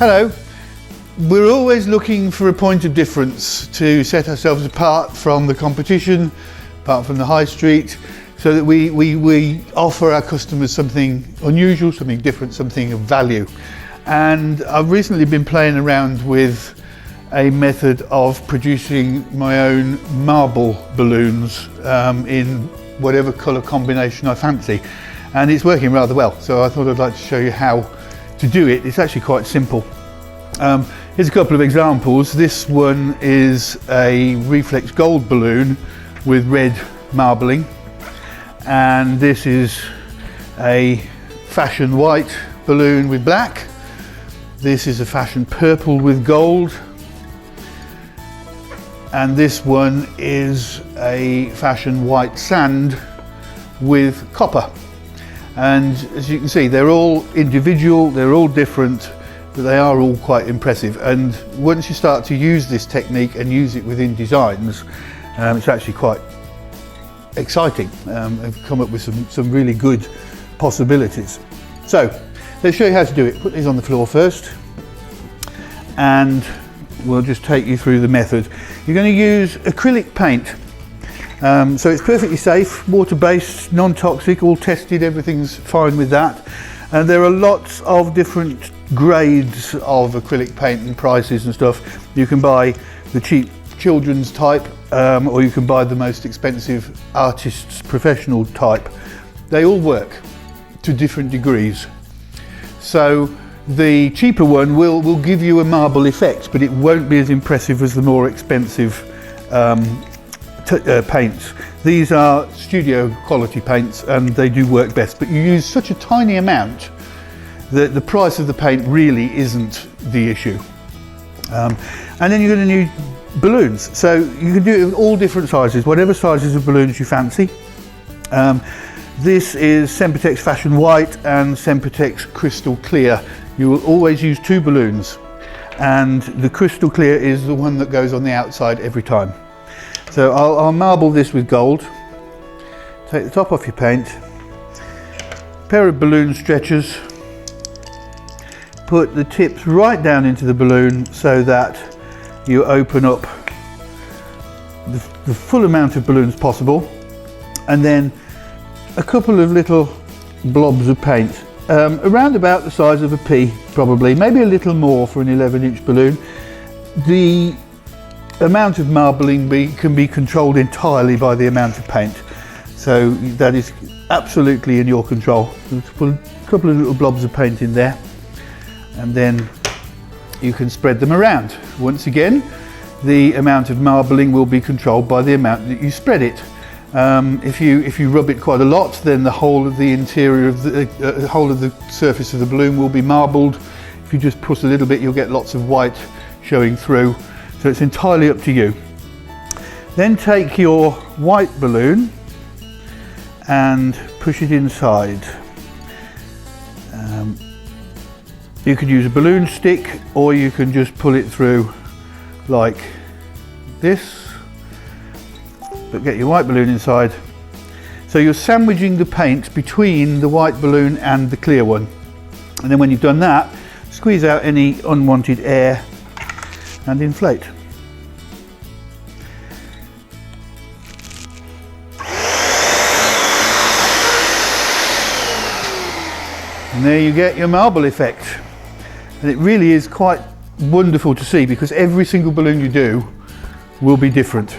Hello. We're always looking for a point of difference to set ourselves apart from the competition, apart from the high street, so that we offer our customers something unusual, something different, something of value. And I've recently been playing around with a method of producing my own marble balloons in whatever colour combination I fancy. And it's working rather well, so I thought I'd like to show you how to do it. It's actually quite simple. Here's a couple of examples. This one is a reflex gold balloon with red marbling, and this is a fashion white balloon with black. This is a fashion purple with gold, and this one is a fashion white sand with copper. And as you can see, they're all individual, they're all different, but they are all quite impressive. And once you start to use this technique and use it within designs, it's actually quite exciting. I've come up with some really good possibilities. So let's show you how to do it. Put these on the floor first, and we'll just take you through the method. You're going to use acrylic paint. So it's perfectly safe, water-based, non-toxic, all tested, everything's fine with that. And there are lots of different grades of acrylic paint and prices and stuff. You can buy the cheap children's type, or you can buy the most expensive artist's professional type. They all work to different degrees. So the cheaper one will give you a marble effect, but it won't be as impressive as the more expensive paints. These are studio quality paints and they do work best, but you use such a tiny amount that the price of the paint really isn't the issue. And then you're going to need balloons. So you can do it in all different sizes, whatever sizes of balloons you fancy. This is Sempertex Fashion White and Sempertex Crystal Clear. You will always use 2 balloons, and the Crystal Clear is the one that goes on the outside every time. So I'll marble this with gold. Take the top off your paint, pair of balloon stretchers, put the tips right down into the balloon so that you open up the full amount of balloons possible, and then a couple of little blobs of paint, around about the size of a pea probably, maybe a little more for an 11-inch balloon. The amount of marbling can be controlled entirely by the amount of paint, so that is absolutely in your control. Let's put a couple of little blobs of paint in there, and then you can spread them around. Once again, the amount of marbling will be controlled by the amount that you spread it. If you rub it quite a lot, then the whole of the interior of the whole of the surface of the balloon will be marbled. If you just put a little bit, you'll get lots of white showing through. So it's entirely up to you. Then take your white balloon and push it inside. You could use a balloon stick, or you can just pull it through like this. But get your white balloon inside. So you're sandwiching the paint between the white balloon and the clear one. And then when you've done that, squeeze out any unwanted air and inflate. And there you get your marble effect. And it really is quite wonderful to see, because every single balloon you do will be different.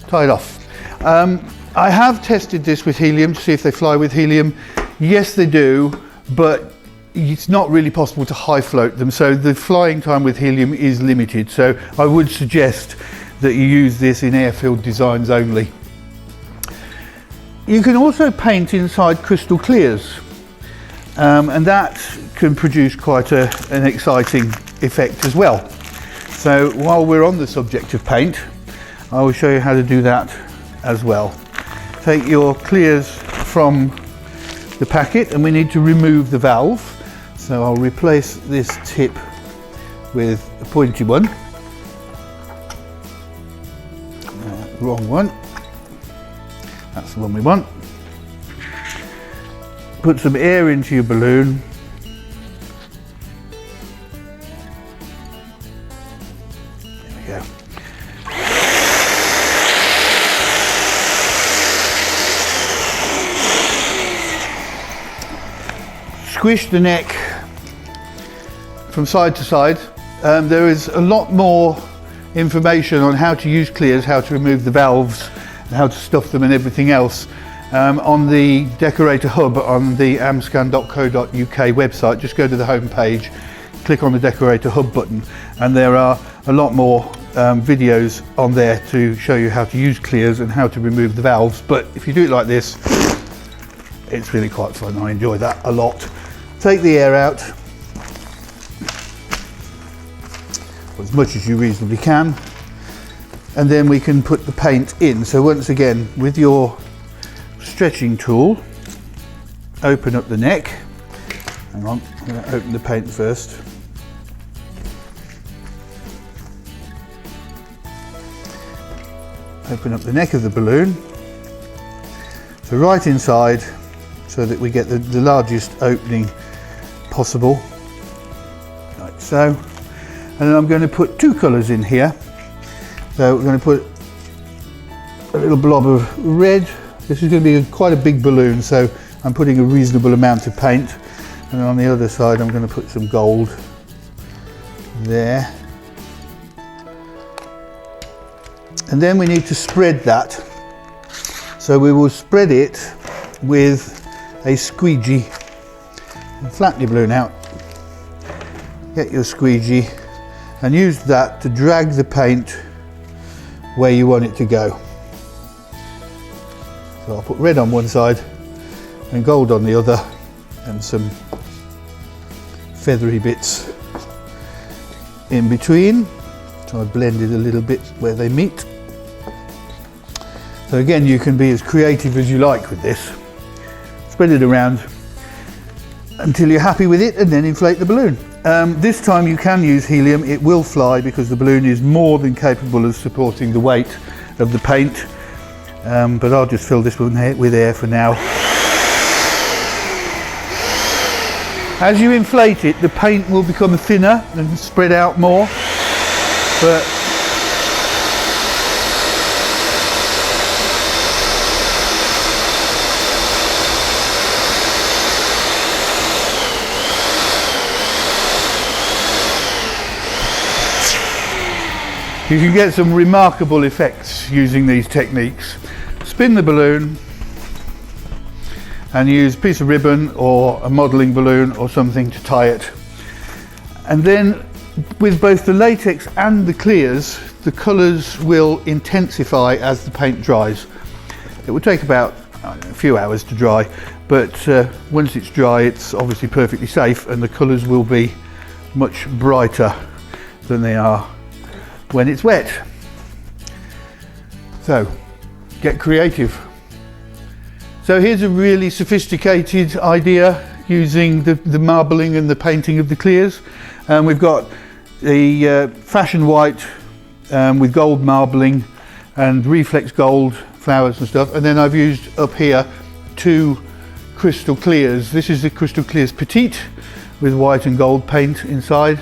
Tie it off. I have tested this with helium to see if they fly with helium. Yes, they do, but it's not really possible to high float them, so the flying time with helium is limited. So I would suggest that you use this in airfield designs only. You can also paint inside Crystal Clearz, and that can produce quite an exciting effect as well. So while we're on the subject of paint, I will show you how to do that as well. Take your Clearz from the packet, and we need to remove the valve. So I'll replace this tip with a pointy one. Wrong one. That's the one we want. Put some air into your balloon squish the neck from side to side. There is a lot more information on how to use Clearz, how to remove the valves, and how to stuff them and everything else on the Decorator Hub on the amscan.co.uk website. Just go to the home page, click on the Decorator Hub button, and there are a lot more videos on there to show you how to use Clearz and how to remove the valves. But if you do it like this, it's really quite fun. I enjoy that a lot. Take the air out as much as you reasonably can, and then we can put the paint in. So once again, with your stretching tool, open up the neck. Hang on, I'm going to open the paint first. Open up the neck of the balloon, so right inside, so that we get the largest opening possible, like so. And then I'm going to put two colours in here. So we're going to put a little blob of red. This is going to be quite a big balloon, so I'm putting a reasonable amount of paint. And on the other side I'm going to put some gold there. And then we need to spread that. So we will spread it with a squeegee. Flatten your balloon out, get your squeegee, and use that to drag the paint where you want it to go. So I'll put red on one side and gold on the other, and some feathery bits in between. So I've blended a little bit where they meet. So again, you can be as creative as you like with this. Spread it around until you're happy with it, and then inflate the balloon. This time you can use helium. It will fly because the balloon is more than capable of supporting the weight of the paint. But I'll just fill this one with air for now. As you inflate it, the paint will become thinner and spread out more. But you can get some remarkable effects using these techniques. Spin the balloon and use a piece of ribbon or a modelling balloon or something to tie it. And then with both the latex and the Clearz, the colours will intensify as the paint dries. It will take about a few hours to dry, but once it's dry, it's obviously perfectly safe, and the colours will be much brighter than they are when it's wet. So get creative. So here's a really sophisticated idea using the marbling and the painting of the Clearz. We've got the fashion white with gold marbling and reflex gold flowers and stuff, and then I've used up here two Crystal Clearz. This is the Crystal Clearz Petite with white and gold paint inside,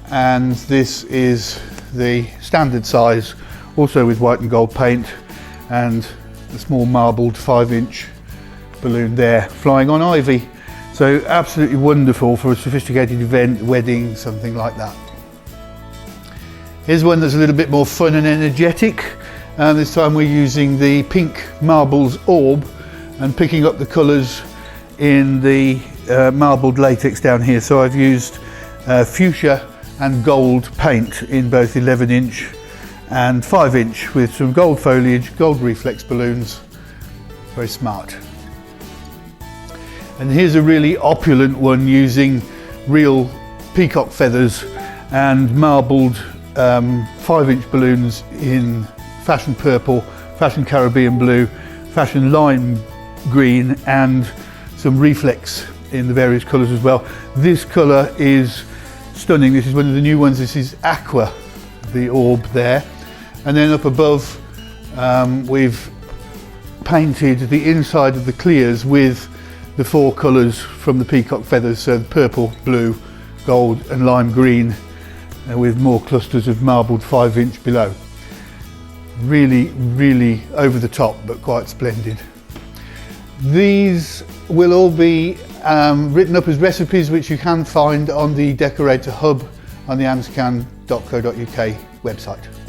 and this is the standard size, also with white and gold paint, and the small marbled 5-inch balloon there flying on ivy. So absolutely wonderful for a sophisticated event, wedding, something like that. Here's one that's a little bit more fun and energetic. This time we're using the pink marbles orb and picking up the colours in the marbled latex down here. So I've used fuchsia and gold paint in both 11-inch and 5-inch with some gold foliage, gold reflex balloons. Very smart. And here's a really opulent one using real peacock feathers and marbled 5-inch balloons in fashion purple, fashion Caribbean blue, fashion lime green, and some reflex in the various colours as well. This colour is stunning. This is one of the new ones. This is aqua, the orb there. And then up above we've painted the inside of the Clearz with the 4 colours from the peacock feathers, so the purple, blue, gold and lime green, with more clusters of marbled 5-inch below. Really, really over the top, but quite splendid. These will all be written up as recipes which you can find on the Decorator Hub on the amscan.co.uk website.